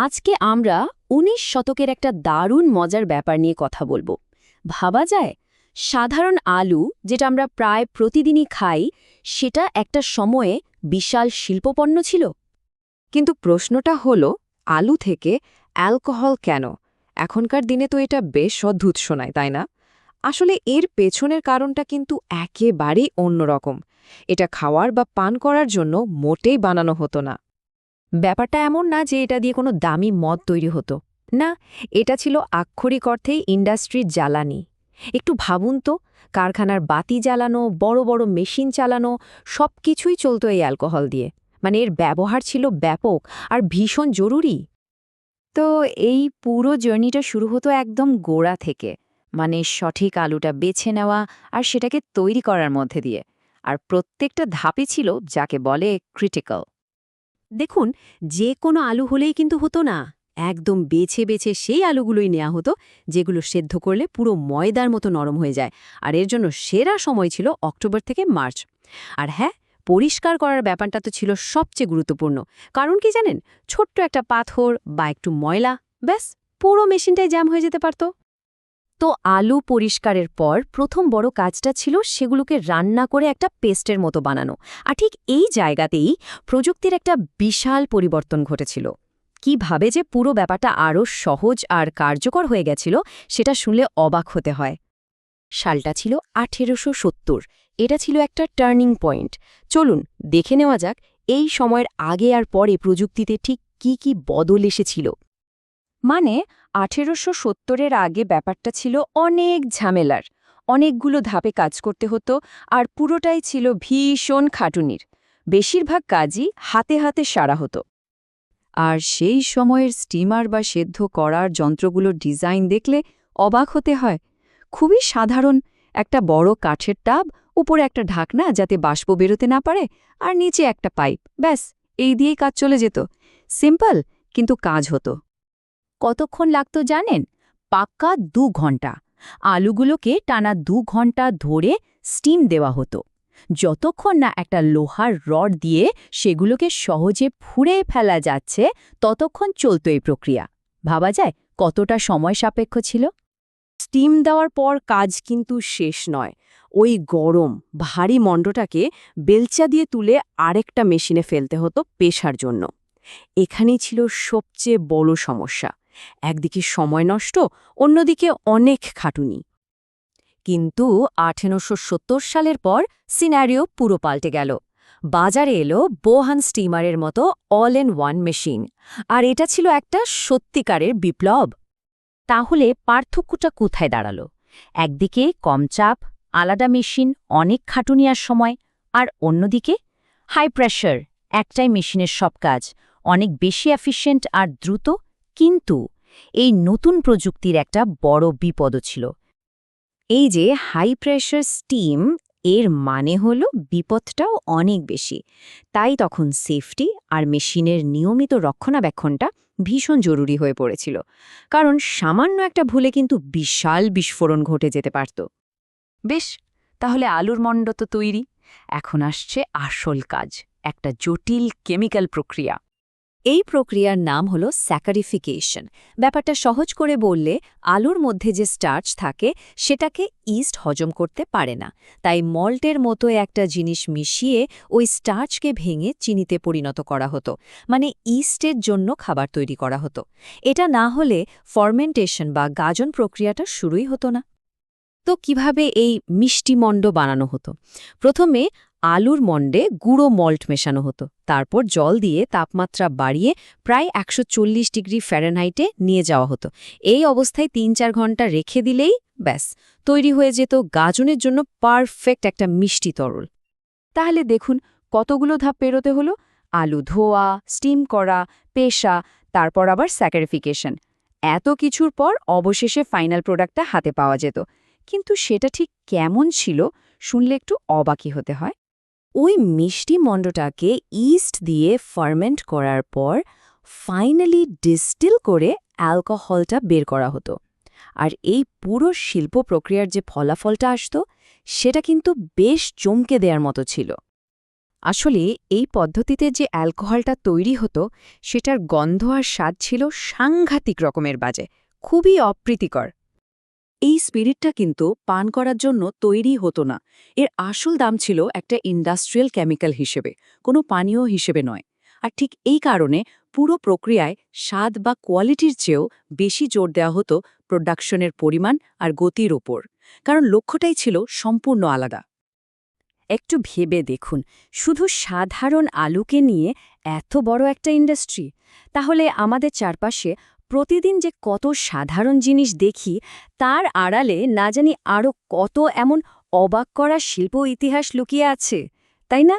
আজকে আমরা ১৯ শতকের একটা দারুণ মজার ব্যাপার নিয়ে কথা বলবো। ভাবা যায়, সাধারণ আলু যেটা আমরা প্রায় প্রতিদিনই খাই, সেটা একটা সময়ে বিশাল শিল্পপণ্য ছিল। কিন্তু প্রশ্নটা হলো, আলু থেকে অ্যালকোহল কেন? এখনকার দিনে তো এটা বেশ অদ্ভুত শোনায়, তাই না? আসলে এর পেছনের কারণটা কিন্তু একেবারেই অন্যরকম। এটা খাওয়ার বা পান করার জন্য মোটেই বানানো হতো না। ব্যাপারটা এমন না যে এটা দিয়ে কোনো দামি মদ তৈরি হতো। না, এটা ছিল আক্ষরিক অর্থেই ইন্ডাস্ট্রির জ্বালানি। একটু ভাবুন তো, কারখানার বাতি জ্বালানো, বড় বড় মেশিন চালানো, সবকিছুই চলতো এই অ্যালকোহল দিয়ে। মানে এর ব্যবহার ছিল ব্যাপক আর ভীষণ জরুরি। তো এই পুরো জার্নিটা শুরু হতো একদম গোড়া থেকে, মানে সঠিক আলুটা বেছে নেওয়া আর সেটাকে তৈরি করার মধ্যে দিয়ে। আর প্রত্যেকটা ধাপে ছিল যাকে বলে ক্রিটিক্যাল। দেখুন, যে কোনো আলু হলেই কিন্তু হতো না। একদম বেছে বেছে সেই আলুগুলোই নেওয়া হতো যেগুলো সেদ্ধ করলে পুরো ময়দার মতো নরম হয়ে যায়। আর এর জন্য সেরা সময় ছিল অক্টোবর থেকে মার্চ। আর হ্যাঁ, পরিষ্কার করার ব্যাপারটা তো ছিল সবচেয়ে গুরুত্বপূর্ণ। কারণ কি জানেন, ছোট্ট একটা পাথর বা একটু ময়লা, ব্যাস পুরো মেশিনটাই জ্যাম হয়ে যেতে পারত। তো আলু পরিষ্কারের পর প্রথম বড় কাজটা ছিল সেগুলোকে রান্না করে একটা পেস্টের মতো বানানো। আর ঠিক এই জায়গাতেই প্রযুক্তির একটা বিশাল পরিবর্তন ঘটেছিল। কিভাবে যে পুরো ব্যাপারটা আরও সহজ আর কার্যকর হয়ে গেছিল, সেটা শুনলে অবাক হতে হয়। সালটা ছিল ১৮৭০। এটা ছিল একটা টার্নিং পয়েন্ট। চলুন দেখে নেওয়া যাক এই সময়ের আগে আর পরে প্রযুক্তিতে ঠিক কি কি বদল এসেছিল। মানে ১৮৭০-এর আগে ব্যাপারটা ছিল অনেক ঝামেলার। অনেকগুলো ধাপে কাজ করতে হতো আর পুরোটাই ছিল ভীষণ খাটুনির। বেশিরভাগ কাজই হাতে হাতে সারা হতো। আর সেই সময়ের স্টিমার বা সেদ্ধ করার যন্ত্রগুলোর ডিজাইন দেখলে অবাক হতে হয়। খুবই সাধারণ একটা বড় কাঠের টাব, উপরে একটা ঢাকনা যাতে বাষ্প বেরোতে না পারে, আর নিচে একটা পাইপ, ব্যাস এই দিয়েই কাজ চলে যেত। সিম্পল, কিন্তু কাজ হতো। কতক্ষণ লাগতো জানেন? পাক্কা ২ ঘন্টা। আলুগুলোকে টানা ২ ঘন্টা ধরে স্টিম দেওয়া হতো। যতক্ষণ না একটা লোহার রড দিয়ে সেগুলোকে সহজে ফুঁড়ে ফেলা যাচ্ছে, ততক্ষণ চলত এই প্রক্রিয়া। ভাবা যায় কতটা সময় সাপেক্ষ ছিল। স্টিম দেওয়ার পর কাজ কিন্তু শেষ নয়। ওই গরম ভারী মণ্ডটাকে বেলচা দিয়ে তুলে আরেকটা মেশিনে ফেলতে হতো পেশার জন্য। এখানেই ছিল সবচেয়ে বড় সমস্যা। একদিকে সময় নষ্ট, অন্যদিকে অনেক খাটুনি। কিন্তু ১৮৭০ সালের পর সিনারিও পুরো পাল্টে গেল। বাজারে এলো বোহান স্টিমারের মতো অল ইন ওয়ান মেশিন। আর এটা ছিল একটা সত্যিকারের বিপ্লব। তাহলে পার্থক্যটা কোথায় দাঁড়ালো? একদিকে কম চাপ, আলাদা মেশিন, অনেক খাটুনি আর সময়, আর অন্যদিকে হাই প্রেশার, একটাই মেশিনের সব কাজ, অনেক বেশি এফিশিয়েন্ট আর দ্রুত। কিন্তু এই নতুন প্রযুক্তির একটা বড় বিপদও ছিল। এই যে হাই প্রেশার স্টিম, এর মানে হলো বিপদটাও অনেক বেশি। তাই তখন সেফটি আর মেশিনের নিয়মিত রক্ষণাবেক্ষণটা ভীষণ জরুরি হয়ে পড়েছিল। কারণ সামান্য একটা ভুলে কিন্তু বিশাল বিস্ফোরণ ঘটে যেতে পারত। বেশ, তাহলে আলুর মণ্ড তো তৈরি। এখন আসছে আসল কাজ, একটা জটিল কেমিক্যাল প্রক্রিয়া। এই প্রক্রিয়ার নাম হলো স্যাকারিফিকেশন। ব্যাপারটা সহজ করে বললে, আলুর মধ্যে যে স্টার্চ থাকে সেটাকে ইস্ট হজম করতে পারে না। তাই মল্টের মতো একটা জিনিস মিশিয়ে ওই স্টার্চকে ভেঙে চিনিতে পরিণত করা হতো। মানে ইস্টের জন্য খাবার তৈরি করা হতো। এটা না হলে ফার্মেন্টেশন বা গাজন প্রক্রিয়াটা শুরুই হতো না। তো কিভাবে এই মিষ্টি মণ্ড বানানো হতো? প্রথমে আলুর মণ্ডে গুঁড়ো মল্ট মেশানো হতো। তারপর জল দিয়ে তাপমাত্রা বাড়িয়ে প্রায় ১৪০ ডিগ্রি ফ্যারেনহাইটে নিয়ে যাওয়া হতো। এই অবস্থায় ৩-৪ ঘন্টা রেখে দিলেই ব্যাস তৈরি হয়ে যেত গাজনের জন্য পারফেক্ট একটা মিষ্টি তরল। তাহলে দেখুন কতগুলো ধাপ পেরোতে হলো। আলু ধোয়া, স্টিম করা, পেশা, তারপর আবার স্যাকারিফিকেশন। এত কিছুর পর অবশেষে ফাইনাল প্রোডাক্টটা হাতে পাওয়া যেত। কিন্তু সেটা ঠিক কেমন ছিল শুনলে একটু অবাকই হতে হয়। ওই মিষ্টি মণ্ডটাকে ইস্ট দিয়ে ফার্মেন্ট করার পর ফাইনালি ডিস্টিল করে অ্যালকোহলটা বের করা হতো। আর এই পুরো শিল্প প্রক্রিয়ার যে ফলাফলটা আসতো, সেটা কিন্তু বেশ চমকে দেওয়ার মতো ছিল। আসলে এই পদ্ধতিতে যে অ্যালকোহলটা তৈরি হতো সেটার গন্ধ আর স্বাদ ছিল সাংঘাতিক রকমের বাজে, খুবই অপ্রীতিকর। এই স্পিরিটটা কিন্তু পান করার জন্য তৈরি হতো না। এর আসল দাম ছিল একটা ইন্ডাস্ট্রিয়াল কেমিক্যাল হিসেবে, কোনো পানীয় হিসেবে নয়। আর ঠিক এই কারণে পুরো প্রক্রিয়ায় স্বাদ বা কোয়ালিটির চেয়েও বেশি জোর দেওয়া হতো প্রোডাকশনের পরিমাণ আর গতির ওপর, কারণ লক্ষ্যটাই ছিল সম্পূর্ণ আলাদা। একটু ভেবে দেখুন, শুধু সাধারণ আলুকে নিয়ে এত বড় একটা ইন্ডাস্ট্রি। তাহলে আমাদের চারপাশে প্রতিদিন যে কত সাধারণ জিনিস দেখি, তার আড়ালে না জানি আরও কত এমন অবাক করা শিল্প ইতিহাস লুকিয়ে আছে, তাই না?